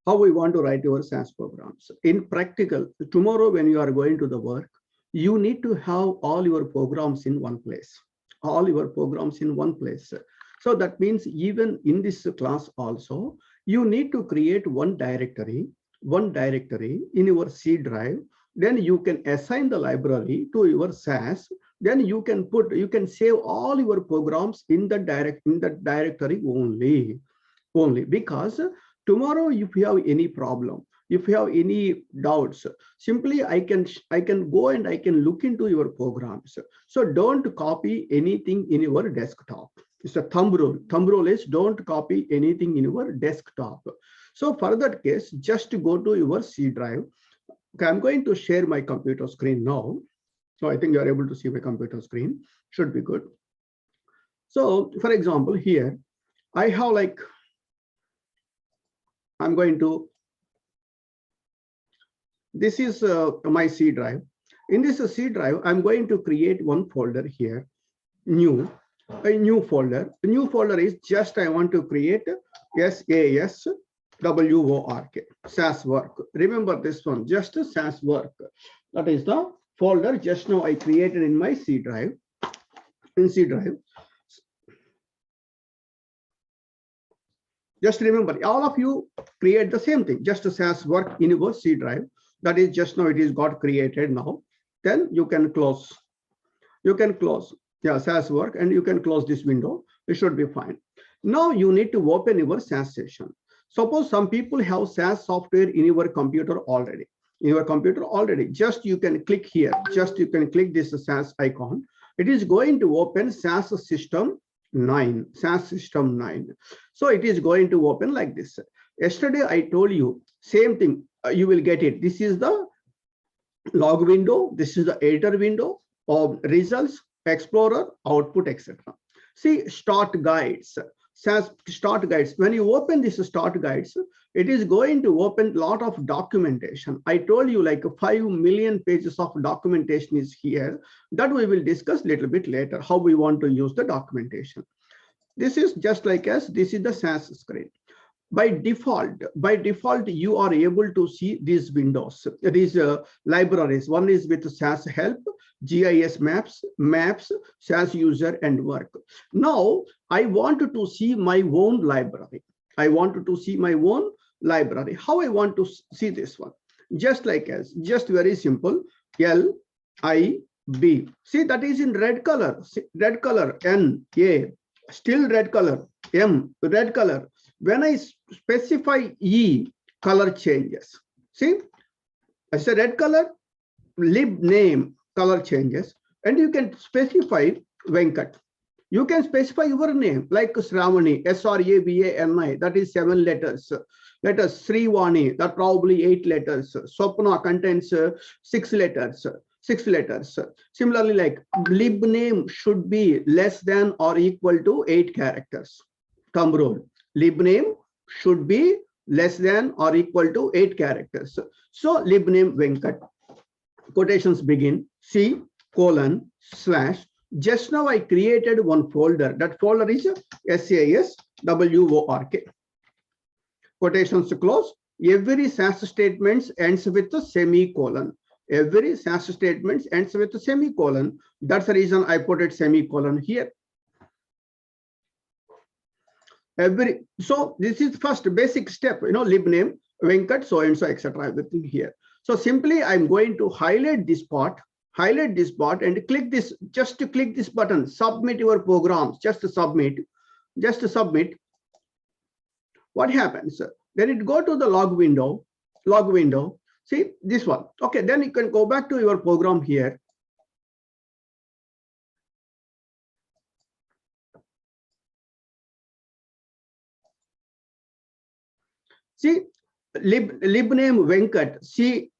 how we want to write your SAS programs. In practical, tomorrow when you are going to the work, you need to have all your programs in one place. All your programs in one place. So that means even in this class also, you need to create one directory in your C drive. Then you can assign the library to your SAS. Then you can save all your programs in the directory only, because tomorrow if you have any problem, if you have any doubts, simply I can go and I can look into your programs. So don't copy anything in your desktop. It's a thumb rule. Thumb rule is don't copy anything in your desktop. So for that case, just go to your C drive. Okay, I'm going to share my computer screen now. So I think you are able to see my computer screen. Should be good. So for example, here I have like, I'm going to, this is my C drive. In this C drive, I'm going to create one folder here, a new folder. The new folder is just, I want to create SAS WORK, SAS work. Remember this one, just SAS work. That is the folder just now I created in my C drive. In C drive. Just remember, all of you create the same thing, just SAS work in your C drive. That is just now it is got created now. Then you can close. You can close, yeah, SAS work, and you can close this window. It should be fine. Now you need to open your SAS session. Suppose some people have SAS software in your computer already. Just you can click here. Just you can click this SAS icon. It is going to open SAS system 9. SAS system 9. So it is going to open like this. Yesterday I told you same thing. You will get it. This is the log window. This is the editor window of results, explorer, output, etc. See, start guides. SAS start guides. When you open this start guides, it is going to open a lot of documentation. I told you like 5 million pages of documentation is here. That we will discuss a little bit later, how we want to use the documentation. This is just like as this is the SAS screen. By default, you are able to see these windows, these libraries. One is with SAS help, GIS maps, SAS user, and work. Now I wanted to see my own library. How I want to see this one? Just like as, just very simple, LIB. See, that is in red color, N, A, still red color, M, red color. When I specify E, color changes. See, as a red color, lib name color changes, and you can specify Venkat. You can specify your name like Sravani, SRAVANI, that is 7 letters. Letters Srivani, that probably 8 letters. Swapna contains 6 letters. Similarly, like lib name should be less than or equal to 8 characters. Thumb rule. Lib name should be less than or equal to 8 characters. So lib name Venkat. Quotations begin C:/. Just now I created one folder. That folder is SAS WORK. Quotations close. Every SAS statement ends with a semicolon. Every SAS statement ends with a semicolon. That's the reason I put it semicolon here. So this is first basic step, lib name Venkat, so and so, etc. Everything here. So simply I'm going to highlight this part and click this, just to click this button, submit your programs, just to submit. What happens? Then it go to the log window. See this one. Okay, then you can go back to your program here. See, lib name Venkat, C:/SAS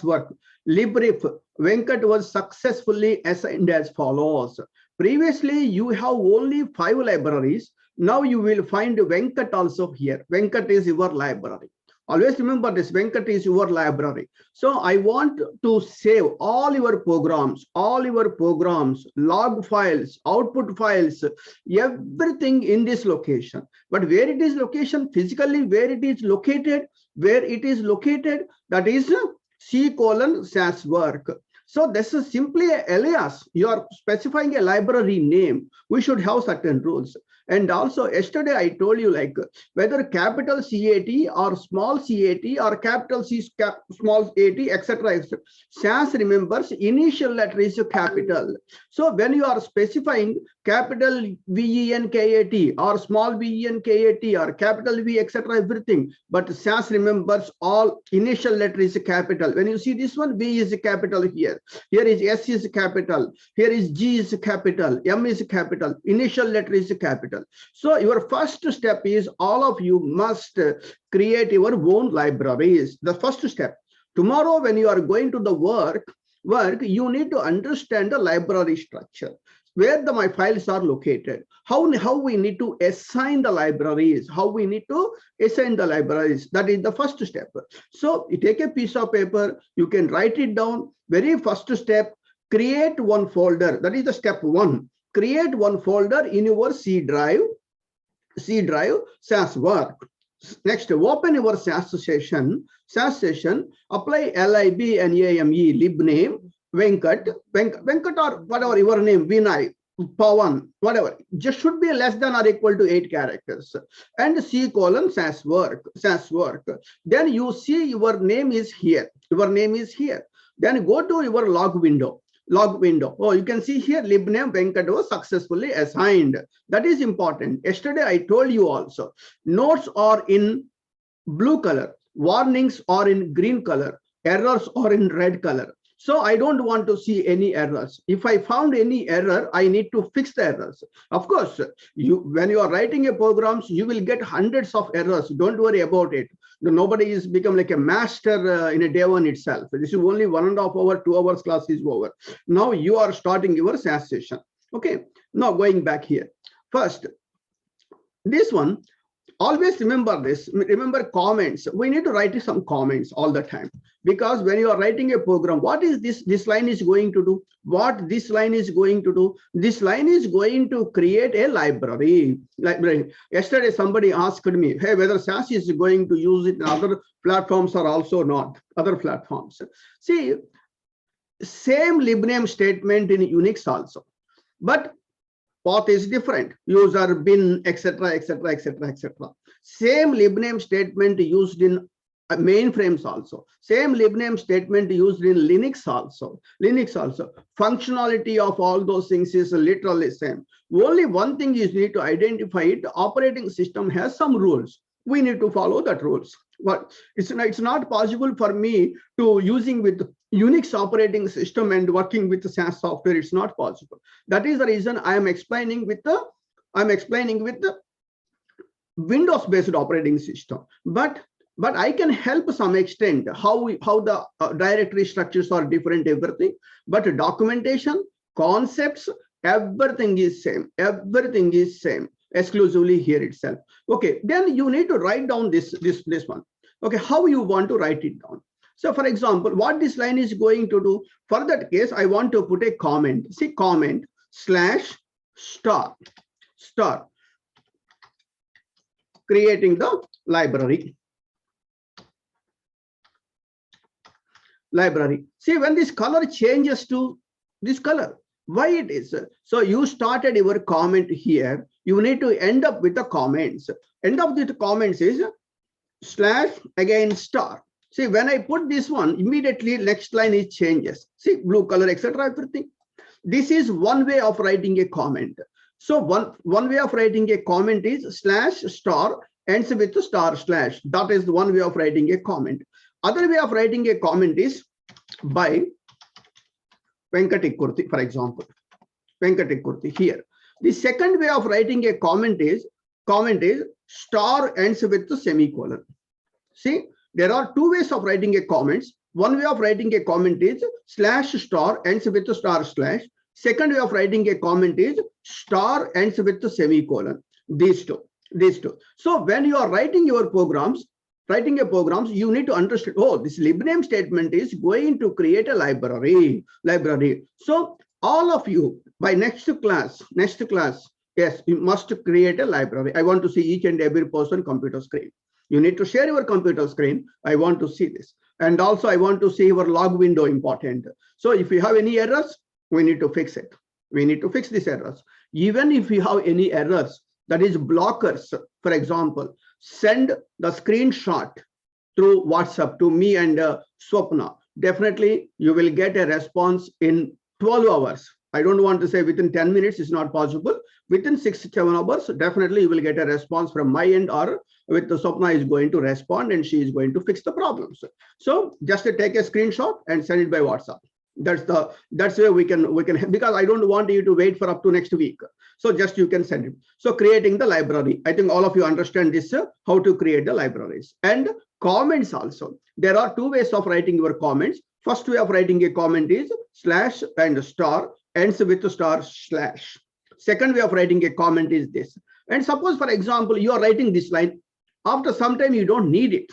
work. Librif Venkat was successfully assigned as follows. Previously, you have only 5 libraries. Now you will find Venkat also here. Venkat is your library. Always remember this, Venkat is your library. So I want to save all your programs, log files, output files, everything in this location. But where it is location, physically where it is located, that is C:SAS work. So this is simply an alias. You are specifying a library name. We should have certain rules. And also yesterday I told you, like, whether capital CAT or small CAT or capital C small at, etc. SAS remembers initial letter is capital. So when you are specifying capital VENKAT or small VENKAT or capital V, etc., everything, but SAS remembers all initial letter is capital. When you see this one, V is capital here. Here is S is capital. Here is G is capital. M is capital. Initial letter is capital. So your first step is all of you must create your own libraries. The first step. Tomorrow, when you are going to the work, you need to understand the library structure, where my files are located, how we need to assign the libraries, That is the first step. So you take a piece of paper, you can write it down. Very first step, create one folder. That is the step 1. Create one folder in your C drive, SAS work. Next, open your SAS session, apply lib and ame, lib name, Venkat or whatever your name, Vinay, Pawan, whatever, just should be less than or equal to 8 characters, and C:SAS work. Then you see your name is here. Then go to your log window. Oh, you can see here lib name Venkat was successfully assigned. That is important. Yesterday I told you also, notes are in blue color, warnings are in green color, errors are in red color. So I don't want to see any errors. If I found any error, I need to fix the errors. Of course, when you are writing a programs, you will get hundreds of errors. Don't worry about it. Nobody is become like a master in a day one itself. This is only 1.5 hour, 2 hours class is over. Now you are starting your SAS session. Okay. Now going back here. First, this one, always remember this. Remember comments. We need to write some comments all the time, because when you are writing a program, what is this line is going to do? What this line is going to do? This line is going to create a library. Yesterday somebody asked me, hey, whether SAS is going to use it in other platforms or also not, other platforms. See, same libname statement in Unix also, but path is different. User, bin, etc. Same libname statement used in mainframes also. Same libname statement used in Linux also. Functionality of all those things is literally same. Only one thing is need to identify it. The operating system has some rules. We need to follow that rules. But it's not possible for me to using with Unix operating system and working with the SAS software. It's not possible. That is the reason I am explaining with the Windows based operating system. But I can help some extent how the directory structures are different, everything. But documentation, concepts, everything is same. Exclusively here itself. Okay, then you need to write down this one. Okay, how you want to write it down? So for example, what this line is going to do, for that case, I want to put a comment. See, comment /star, creating the library. See, when this color changes to this color, why it is? So you started your comment here. You need to end up with the comments. End of the comments is /star. See, when I put this one, immediately next line is changes. See, blue color, etc. everything. This is one way of writing a comment. So one way of writing a comment is /star ends with the // That is one way of writing a comment. Other way of writing a comment is by Venkat Ikkurthy, for example. Venkat Ikkurthy here. The second way of writing a comment is star ends with the semicolon. See, there are two ways of writing a comments. One way of writing a comment is /star ends with the //. Second way of writing a comment is star ends with the semicolon. These two. So when you are writing your programs, writing a program, you need to understand, oh, this libname statement is going to create a library. So all of you, by next class, yes, you must create a library. I want to see each and every person computer screen. You need to share your computer screen. I want to see this. And also I want to see your log window important. So if you have any errors, we need to fix it. We need to fix these errors. Even if you have any errors, that is blockers, for example, send the screenshot through WhatsApp to me and Swapna. Definitely you will get a response in 12 hours. I don't want to say within 10 minutes, it's not possible. Within 6 to 7 hours, definitely you will get a response from my end, or with the Swapna is going to respond and she is going to fix the problems. So just take a screenshot and send it by WhatsApp. That's where we can, because I don't want you to wait for up to next week. So just you can send it. So creating the library, I think all of you understand this, how to create the libraries. And comments also. There are two ways of writing your comments. First way of writing a comment is slash and star, ends with star slash. Second way of writing a comment is this. And suppose, for example, you are writing this line. After some time, you don't need it.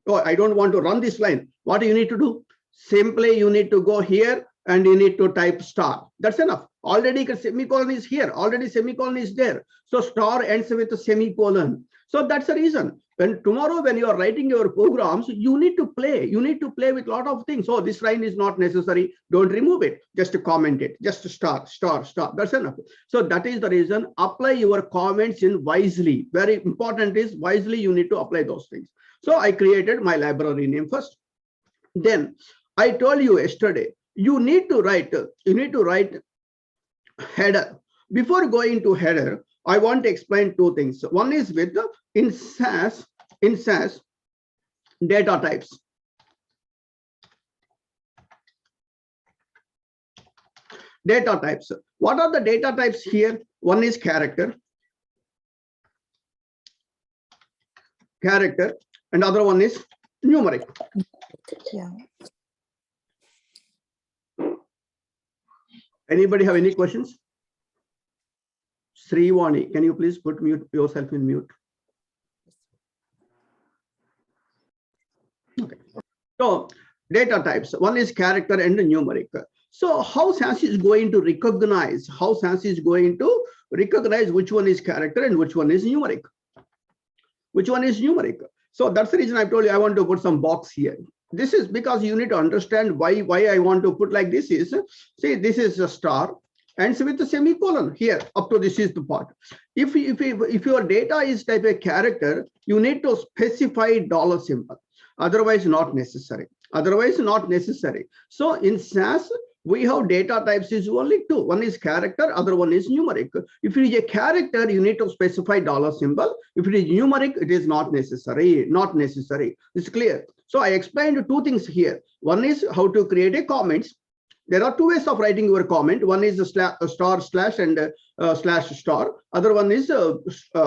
Oh, I don't want to run this line. What do you need to do? Simply, you need to go here and you need to type star. That's enough. Already semicolon is here. Already semicolon is there. So star ends with a semicolon. So that's the reason. When tomorrow, when you are writing your programs, you need to play. You need to play with a lot of things. So this line is not necessary. Don't remove it. Just comment it. Just star. That's enough. So that is the reason. Apply your comments in wisely. Very important is wisely. You need to apply those things. So I created my library name first. Then I told you yesterday, you need to write header. Before going to header, I want to explain two things. One is with in SAS data types. Data types. What are the data types here? One is character, and other one is numeric. Yeah. Anybody have any questions? Sriwani, can you please put yourself in mute? Okay. So data types. One is character and numeric. So how SAS is going to recognize? How SAS is going to recognize which one is character and which one is numeric? Which one is numeric? So that's the reason I told you I want to put some box here. This is because you need to understand why I want to put like this is, see, this is a star, ends with a semicolon here, up to this is the part. If your data is type a character, you need to specify dollar symbol. Otherwise not necessary. So in SAS, we have data types is only two. One is character, other one is numeric. If it is a character, you need to specify dollar symbol. If it is numeric, it is not necessary. It's clear. So I explained two things here. One is how to create a comments. There are two ways of writing your comment. One is a star slash and slash star. Other one is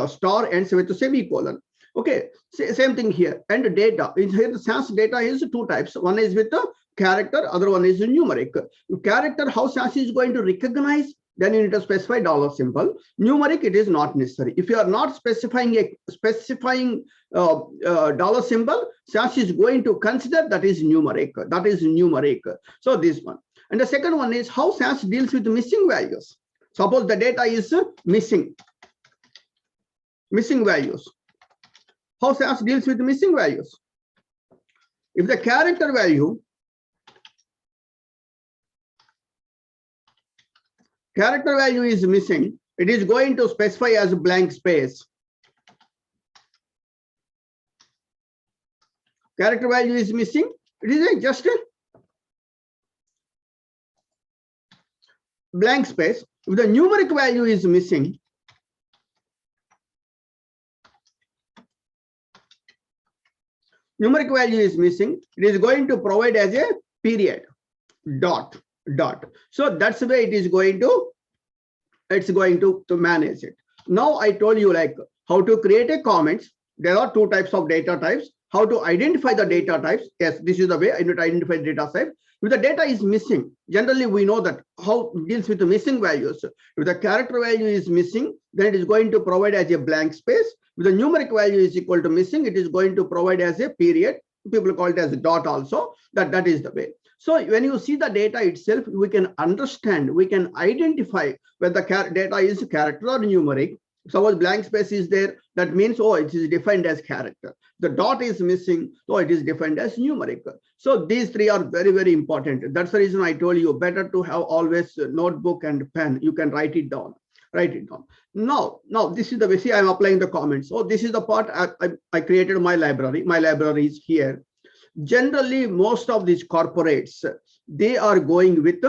star ends with a semicolon. Okay, same thing here. And data. Here the SAS data is two types. One is with the character, other one is numeric. Character, how SAS is going to recognize, then you need to specify dollar symbol. Numeric, it is not necessary. If you are not specifying dollar symbol, SAS is going to consider that is numeric. So this one. And the second one is how SAS deals with missing values. Suppose the data is missing values. How SAS deals with missing values? If the character value is missing, it is going to specify as a blank space. Character value is missing, it is just a blank space. If the numeric value is missing, it is going to provide as a period, dot. So that's the way it is going to, manage it. Now I told you like how to create a comments. There are two types of data types. How to identify the data types. Yes, this is the way I need to identify the data type. If the data is missing, generally we know that how it deals with the missing values. If the character value is missing, then it is going to provide as a blank space. If the numeric value is equal to missing, it is going to provide as a period. People call it as a dot also. That is the way. So when you see the data itself, we can understand, we can identify whether the data is character or numeric. Suppose blank space is there, that means, oh, it is defined as character. The dot is missing, so it is defined as numeric. So these three are very, very important. That's the reason I told you better to have always a notebook and pen. You can write it down. Write it down. Now this is the way. See, I'm applying the comments. So this is the part I created my library. My library is here. Generally, most of these corporates, they are going with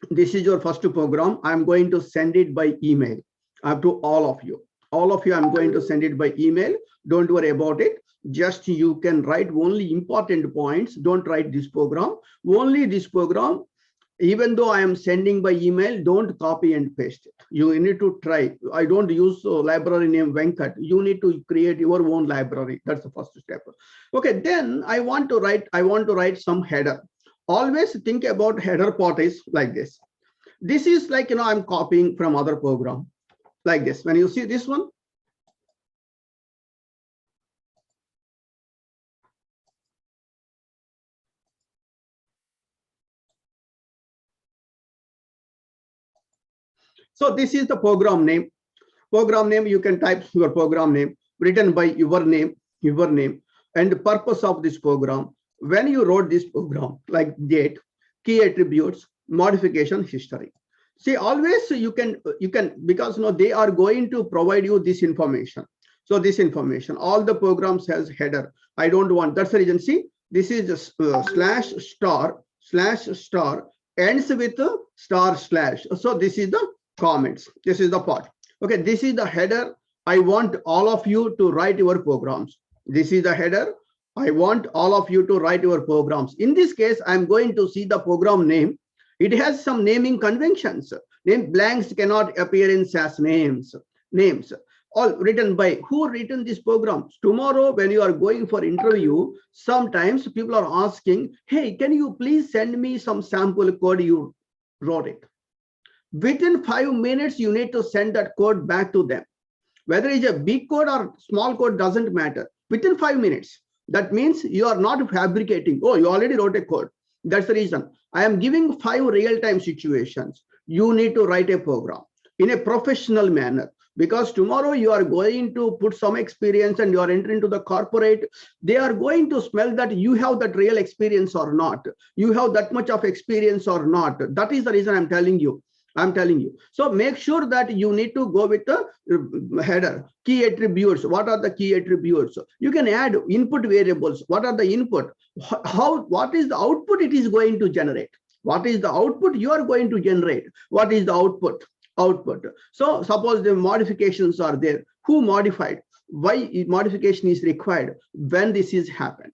this is your first program. I'm going to send it by email to all of you. All of you, I'm going to send it by email. Don't worry about it. Just you can write only important points. Don't write this program. Only this program. Even though I am sending by email, don't copy and paste it. You need to try. I don't use library name Venkat. You need to create your own library. That's the first step. Okay, then I want to write some header. Always think about header part is like this. This is like, I'm copying from other program like this. When you see this one, so this is the program name. Program name, you can type your program name written by your name, and the purpose of this program. When you wrote this program, like date, key attributes, modification history. See, always you can because they are going to provide you this information. So this information, all the programs has header. I don't want, that's the reason. See, this is just slash star ends with a star slash. So this is the comments. This is the part. Okay, this is the header. I want all of you to write your programs. This is the header. I want all of you to write your programs. In this case, I'm going to see the program name. It has some naming conventions. Name blanks cannot appear in SAS names. All written by who written these programs. Tomorrow, when you are going for interview, sometimes people are asking, hey, can you please send me some sample code you wrote it? Within 5 minutes, you need to send that code back to them. Whether it's a big code or small code doesn't matter. Within 5 minutes. That means you are not fabricating. Oh, you already wrote a code. That's the reason. I am giving 5 real-time situations. You need to write a program in a professional manner, because tomorrow you are going to put some experience and you are entering into the corporate. They are going to smell that you have that real experience or not. You have that much of experience or not. That is the reason I'm telling you. So make sure that you need to go with the header. Key attributes. What are the key attributes? You can add input variables. What are the input? What is the output it is going to generate? What is the output you are going to generate? What is the output? So suppose the modifications are there. Who modified? Why modification is required? When this is happened?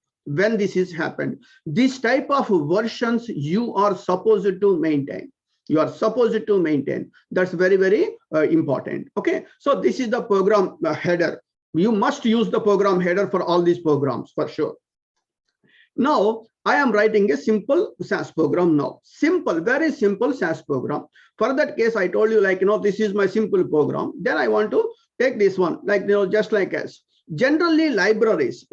This type of versions you are supposed to maintain. That's very, very important. Okay, so this is the program header. You must use the program header for all these programs for sure. Now I am writing a simple SAS program now. Very simple SAS program. For that case, I told you, this is my simple program. Then I want to take this one, just like as generally libraries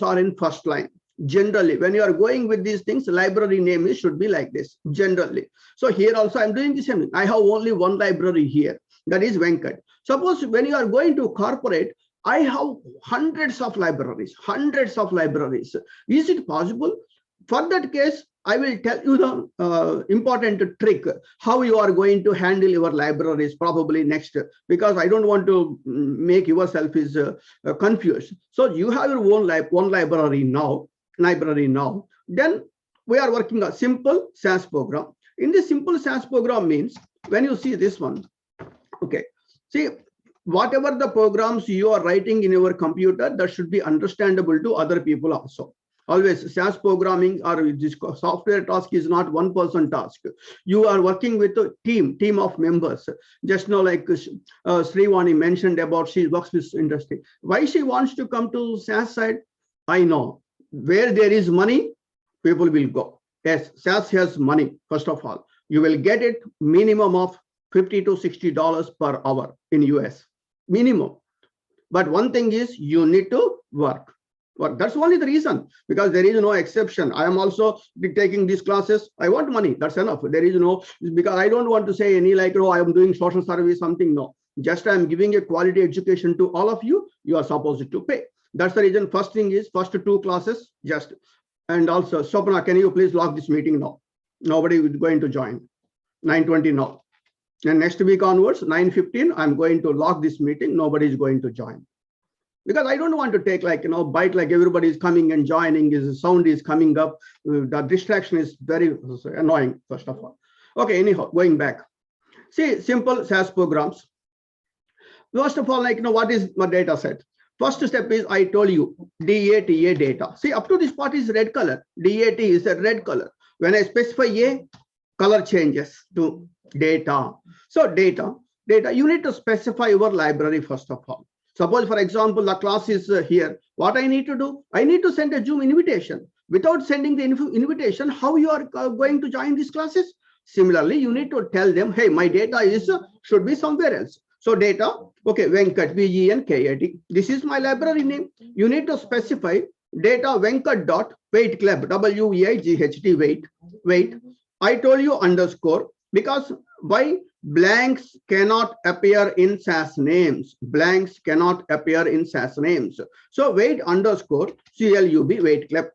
are in first line. Generally, when you are going with these things, library name should be like this, generally. So here also I'm doing the same thing. I have only one library here, that is Venkat. Suppose when you are going to corporate, I have hundreds of libraries. Is it possible? For that case, I will tell you the important trick, how you are going to handle your libraries probably next, because I don't want to make yourself confused. So you have your own one library now. Then we are working a simple SAS program. In this simple SAS program means, when you see this one, okay, see, whatever the programs you are writing in your computer, that should be understandable to other people also. Always SAS programming or this software task is not one person task. You are working with a team of members. Just now, like Sriwani mentioned about, she works with industry. Why she wants to come to SAS side? I know. Where there is money, people will go. Yes, SAS has money. First of all, you will get it minimum of $50 to $60 per hour in US. minimum. But one thing is you need to work. That's only the reason, because there is no exception. I am also taking these classes. I want money. That's enough. There is no, because I don't want to say any like, oh, I am doing social service, something. No, just I am giving a quality education to all of you. You are supposed to pay. That's the reason. First thing is first 2 classes just. And also, Sopna, can you please log this meeting now? Nobody is going to join. 9:20 now. And next week onwards, 9:15, I'm going to log this meeting. Nobody is going to join. Because I don't want to take like, bite like everybody is coming and joining, his sound is coming up. The distraction is very annoying, first of all. Okay, anyhow, going back. See, simple SAS programs. First of all, like, what is my data set? First step is, I told you, DATA data. See, up to this part is red color. DAT is a red color. When I specify A, color changes to data. So data, you need to specify your library first of all. Suppose, for example, the class is here. What I need to do? I need to send a Zoom invitation. Without sending the invitation, how you are going to join these classes? Similarly, you need to tell them, hey, my data is should be somewhere else. So data, okay, Venkat, VGNKAT. This is my library name. You need to specify data Venkat dot wait club, WEIGHT wait. I told you underscore, because why? Blanks cannot appear in SAS names. Blanks cannot appear in SAS names. So wait underscore CLUB wait club.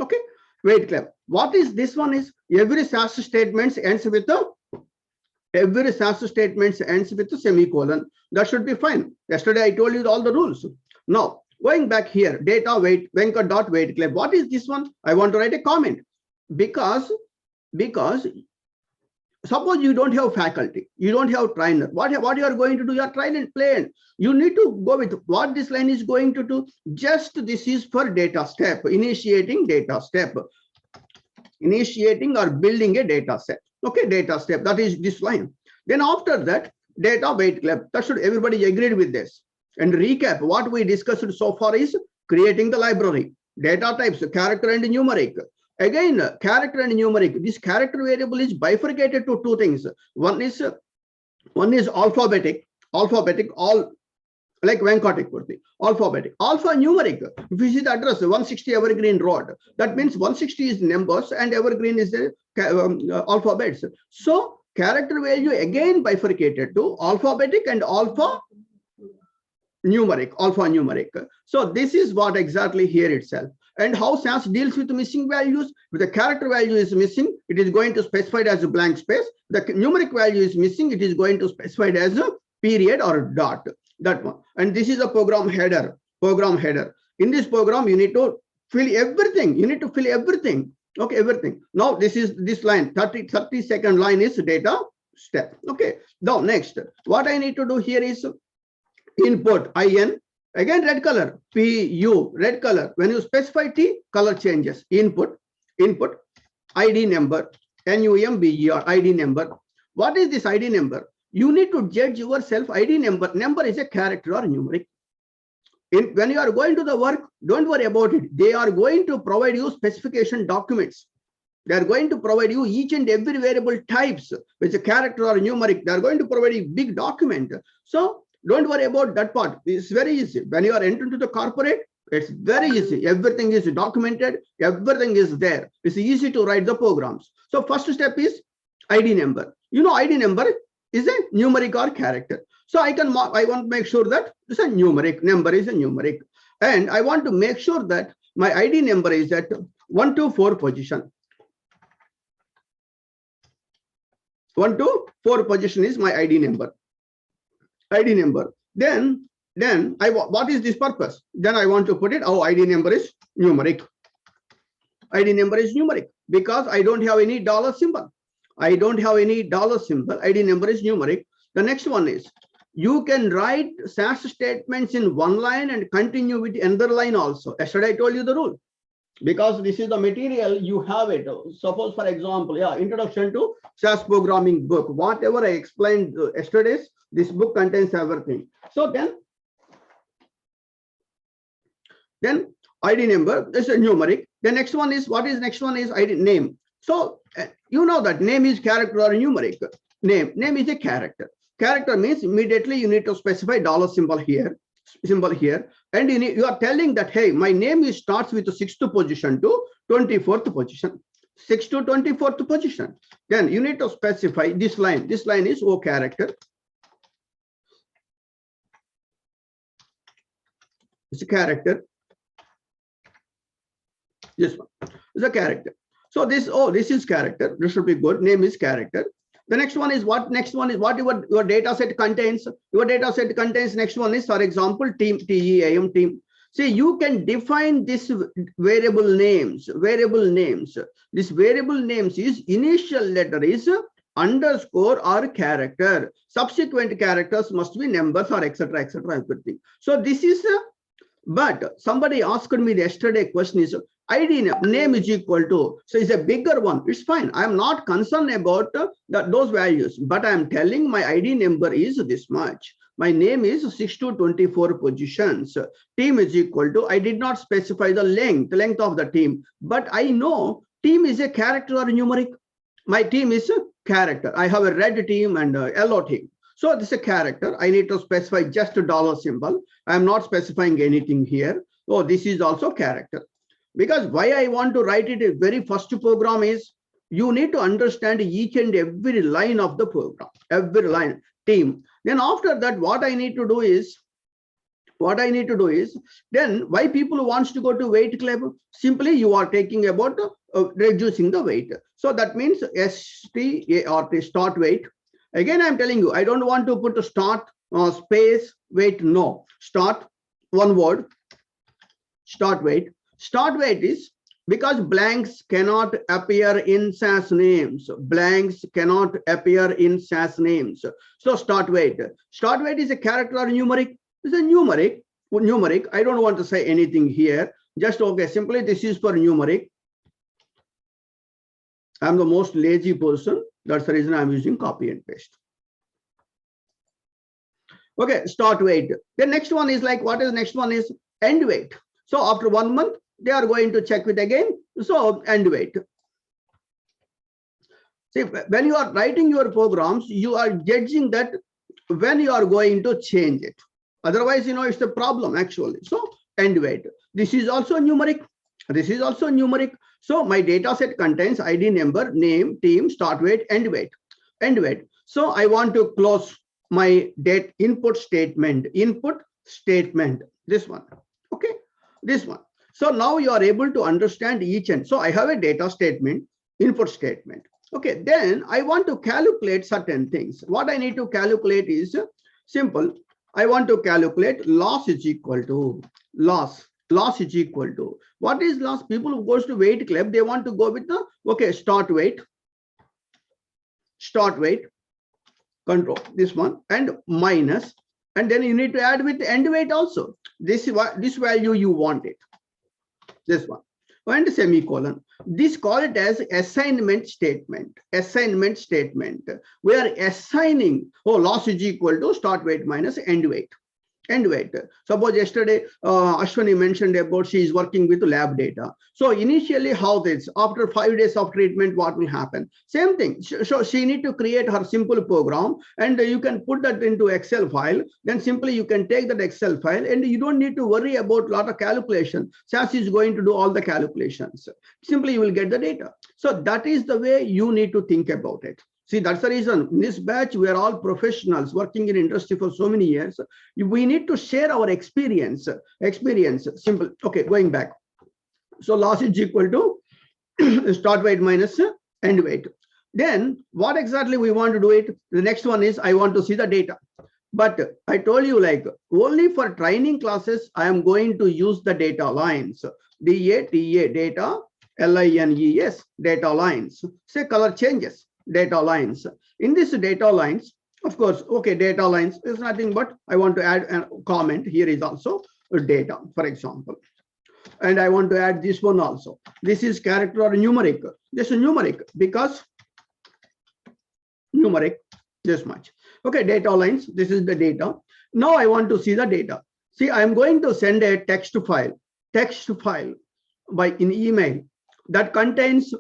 Okay, wait club. What is this one is? Every SAS statement ends with a semicolon. That should be fine. Yesterday I told you all the rules. Now going back here, data wait Venkat dot wait club. What is this one? I want to write a comment because suppose you don't have faculty, you don't have trainer. What you are going to do? You are trying and playing. You need to go with what this line is going to do. Just this is for data step, initiating data step, initiating or building a data set. Okay, data step. That is this line. Then after that, data wait club. That should everybody agreed with this. And recap what we discussed so far is creating the library, data types, character and numeric. Again, character and numeric. This character variable is bifurcated to 2 things. One is alphabetic, all like Venkat Ikkurthy, alphabetic. Alpha numeric. If you see the address 160 Evergreen Road, that means 160 is numbers and Evergreen is the alphabets. So character value again bifurcated to alphabetic and alpha numeric. So this is what exactly here itself. And how SAS deals with missing values. If the character value is missing, it is going to specify it as a blank space. The numeric value is missing, it is going to specify it as a period or dot. That one. And this is a program header. In this program, you need to fill everything. Okay, everything. Now this line, 30-second line is data step. Okay. Now next, what I need to do here is input IN. Again, red color, PU, red color. When you specify T, color changes. Input, ID number, NUMBER, ID number. What is this ID number? You need to judge yourself. ID number. Number is a character or numeric. When you are going to the work, don't worry about it. They are going to provide you specification documents. They are going to provide you each and every variable types, which is a character or numeric. They are going to provide you big document. So don't worry about that part. It's very easy. When you are entering to the corporate, it's very easy. Everything is documented. Everything is there. It's easy to write the programs. So first step is ID number. ID number is a numeric or character. So I want to make sure that it's a numeric. Number is a numeric. And I want to make sure that my ID number is at 1 to 4 position. 1 to 4 position is my ID number. Then what is this purpose? Then I want to put it, ID number is numeric. ID number is numeric because I don't have any dollar symbol. ID number is numeric. The next one is, you can write SAS statements in one line and continue with another line also. Yesterday I told you the rule. Because this is the material, you have it. Suppose, for example, Introduction to SAS Programming book. Whatever I explained yesterday, this book contains everything. So then ID number is a numeric. The next one is, what is next one is ID name. So you know that name is character or numeric. Name is a character. Character means immediately you need to specify dollar symbol here, and you are telling that, hey, my name is starts with the 6th position to 24th position, 6th to 24th position. Then you need to specify this line. This line is O character. It's a character. This one is a character. So this is character. This should be good. Name is character. The next one is what? Next one is what your data set contains. Your data set contains. Next one is, for example, team, TEAM, team. See, you can define this variable names. This variable names is initial letter is underscore or character. Subsequent characters must be numbers or etc. Everything. So this is but somebody asked me yesterday question is ID name is equal to, so it's a bigger one. It's fine. I'm not concerned about those values, but I'm telling my ID number is this much. My name is 6 to 24 positions. Team is equal to, I did not specify the length of the team, but I know team is a character or numeric. My team is a character. I have a red team and a yellow team. So this is a character. I need to specify just a dollar symbol. I'm not specifying anything here. Oh, this is also character. Because why I want to write it, a very first program is you need to understand each and every line of the program, every line, team. Then after that, what I need to do is, then why people wants to go to weight club? Simply you are taking about reducing the weight. So that means START, start weight. Again, I'm telling you, I don't want to put a start space weight. No, start, one word, start weight. Start weight is because blanks cannot appear in SAS names. Blanks cannot appear in SAS names. So start weight. Start weight is a character or numeric. It's a numeric. I don't want to say anything here. Just okay. Simply this is for numeric. I'm the most lazy person. That's the reason I'm using copy and paste. Okay, start weight. The next one is like, what is next one is end weight. So after 1 month, they are going to check it again. So end weight. See, when you are writing your programs, you are judging that when you are going to change it. Otherwise, it's the problem actually. So end weight. This is also numeric. This is also numeric. So my data set contains ID number, name, team, start weight, end weight. So I want to close my input statement. This one. Okay, this one. So now you are able to understand each end. So I have a data statement, input statement. Okay, then I want to calculate certain things. What I need to calculate is simple. I want to calculate loss is equal to loss. Loss is equal to, what is loss? People who goes to weight club, they want to go with the, okay, start weight, control, this one, and minus, and then you need to add with end weight also. This value you want it, this one, and semicolon. This call it as assignment statement. We are assigning, loss is equal to start weight minus end weight. Suppose yesterday Ashwani mentioned about she is working with lab data. So initially how this, after 5 days of treatment, what will happen? Same thing. So she need to create her simple program, and you can put that into Excel file. Then simply you can take that Excel file, and you don't need to worry about a lot of calculation. SAS is going to do all the calculations. Simply you will get the data. So that is the way you need to think about it. See, that's the reason in this batch, we are all professionals working in industry for so many years. We need to share our experience. Simple. Okay, going back. So loss is equal to start weight minus end weight. Then what exactly we want to do it? The next one is I want to see the data. But I told you, like, only for training classes, I am going to use the data lines. DATA, data, LINES, data lines. Say color changes. Data lines. In this data lines, of course, okay, data lines is nothing but I want to add a comment. Here is also data, for example. And I want to add this one also. This is character or numeric. This is numeric because numeric, this much. Okay, data lines. This is the data. Now I want to see the data. See, I'm going to send a text file in email that contains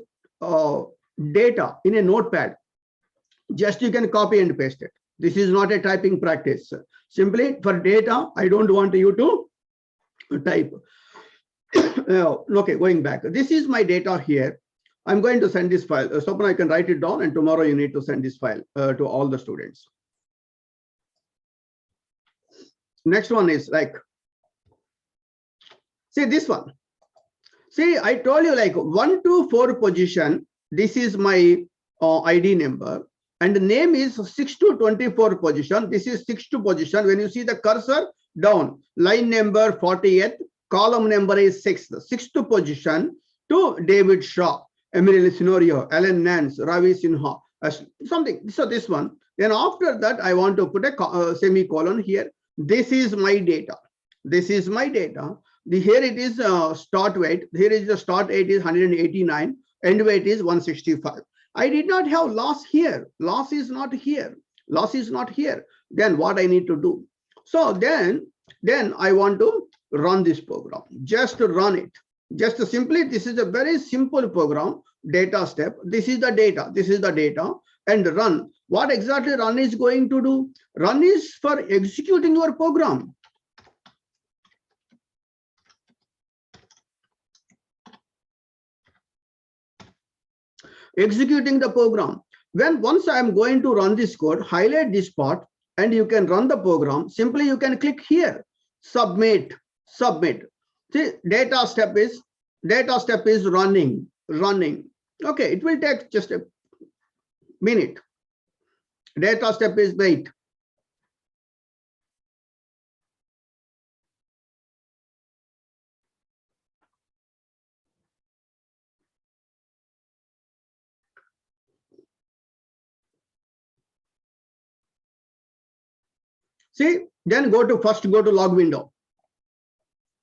data in a notepad. Just you can copy and paste it. This is not a typing practice. Simply for data, I don't want you to type. Okay, going back. This is my data here. I'm going to send this file. Swapna, I can write it down, and tomorrow you need to send this file to all the students. Next one is like, see this one. See, I told you like 1 to 4 position. This is my ID number, and the name is 6 to 24 position. This is 6 to position. When you see the cursor down, line number 48, column number is 6 to position to David Shaw, Emil Sinorio, Alan Nance, Ravi Sinha, something. So this one. Then after that, I want to put a semicolon here. This is my data. This is my data. Here it is start weight. Here is the start weight is 189. End weight is 165. I did not have loss here. Loss is not here. Loss is not here. Then what I need to do? So then I want to run this program. Just run it. Just simply, this is a very simple program. Data step. This is the data. This is the data. And run. What exactly run is going to do? Run is for executing your program. Executing the program. Once I am going to run this code, highlight this part, and you can run the program. Simply you can click here, submit. See, data step is running. Okay, it will take just a minute. Data step is wait. See, then go to log window.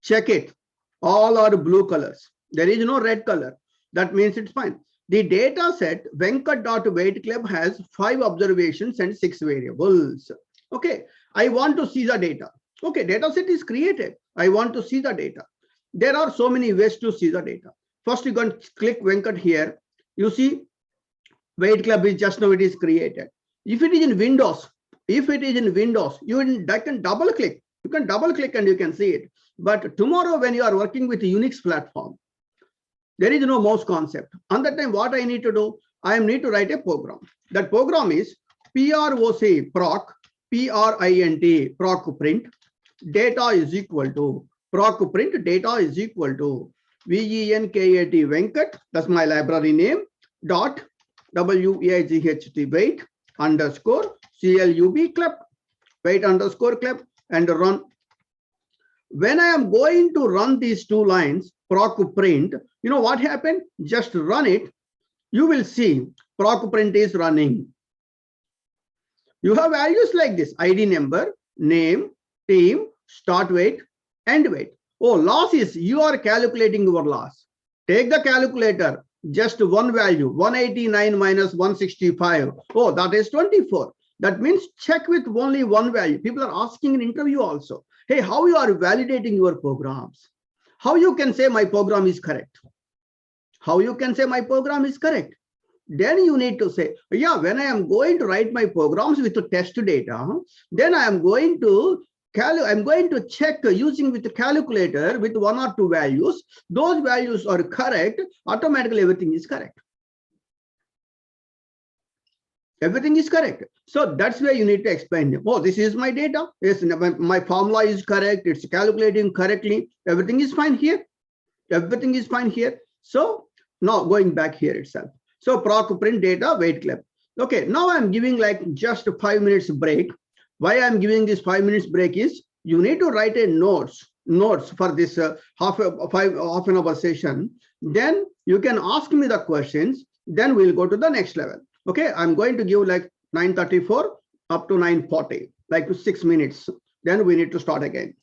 Check it. All are blue colors. There is no red color. That means it's fine. The data set Venkat.WaitClub has 5 observations and 6 variables. Okay, I want to see the data. Okay, data set is created. I want to see the data. There are so many ways to see the data. First, you can click Venkat here. You see, WaitClub is just now it is created. If it is in Windows, you can double click. You can double click and you can see it. But tomorrow, when you are working with a Unix platform, there is no mouse concept. On that time, what I need to do? I need to write a program. That program is PROC, proc, PRINT, proc print, data is equal to, proc print data is equal to VENKAT Venkat, that's my library name, dot WAIGHT wait underscore CLUB club, wait underscore club, and run. When I am going to run these 2 lines, proc print, you know what happened? Just run it. You will see proc print is running. You have values like this: ID number, name, team, start weight, end weight. Oh, loss is you are calculating your loss. Take the calculator, just one value, 189 minus 165. Oh, that is 24. That means check with only one value. People are asking in interview also, hey, how you are validating your programs? How you can say my program is correct? How you can say my program is correct? Then you need to say, yeah, when I am going to write my programs with the test data, then I am going to check using with the calculator with 1 or 2 values. Those values are correct. Automatically everything is correct. Everything is correct. So that's where you need to explain. Oh, this is my data. Yes, my formula is correct. It's calculating correctly. Everything is fine here. Everything is fine here. So now going back here itself. So proc print data wait club. Okay, now I'm giving like just 5 minutes break. Why I'm giving this 5 minutes break is you need to write a notes for this half an hour session. Then you can ask me the questions. Then we'll go to the next level. Okay, I'm going to give like 9:34 up to 9:40, like 6 minutes. Then we need to start again.